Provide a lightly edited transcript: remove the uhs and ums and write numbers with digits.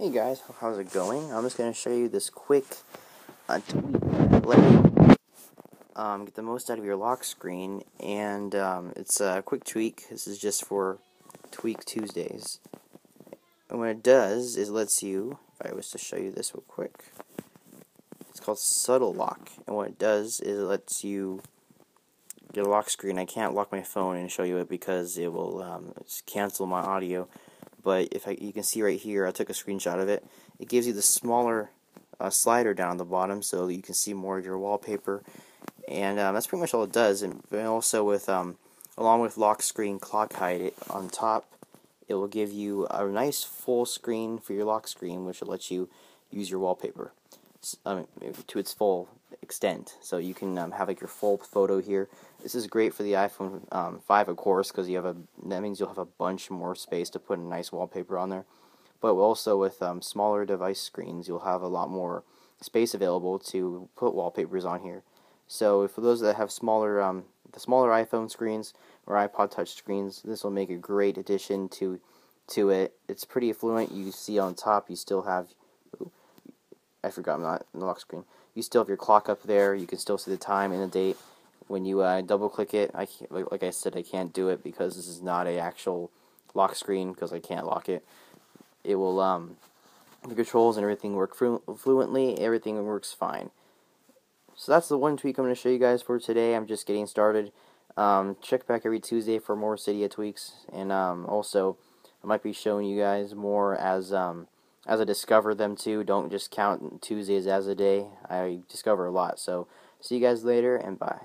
Hey guys, how's it going? I'm just going to show you this quick tweak that let you get the most out of your lock screen, and it's a quick tweak. This is just for Tweak Tuesdays. And what it does is lets you, if I was to show you this real quick, it's called Subtle Lock, and what it does is it lets you get a lock screen. I can't lock my phone and show you it because it will cancel my audio. But you can see right here, I took a screenshot of it. It gives you the smaller slider down the bottom, so you can see more of your wallpaper. And that's pretty much all it does. And also with, along with lock screen clock hide on top, it will give you a nice full screen for your lock screen, which will let you use your wallpaper to its full extent. So you can have like your full photo here. This is great for the iPhone 5, of course, because that means you'll have a bunch more space to put a nice wallpaper on there. But also with smaller device screens, you'll have a lot more space available to put wallpapers on here. So for those that have the smaller iPhone screens or iPod Touch screens, this will make a great addition to it. It's pretty fluent. You see on top, you still have. I forgot I'm not in the lock screen. You still have your clock up there. You can still see the time and the date. When you double click it, like I said, I can't do it because this is not an actual lock screen because I can't lock it. It will the controls and everything work fluently. Everything works fine. So that's the one tweak I'm going to show you guys for today. I'm just getting started. Check back every Tuesday for more Cydia tweaks, and also I might be showing you guys more as I discover them too. Don't just count Tuesdays as a day. I discover a lot. So see you guys later, and bye.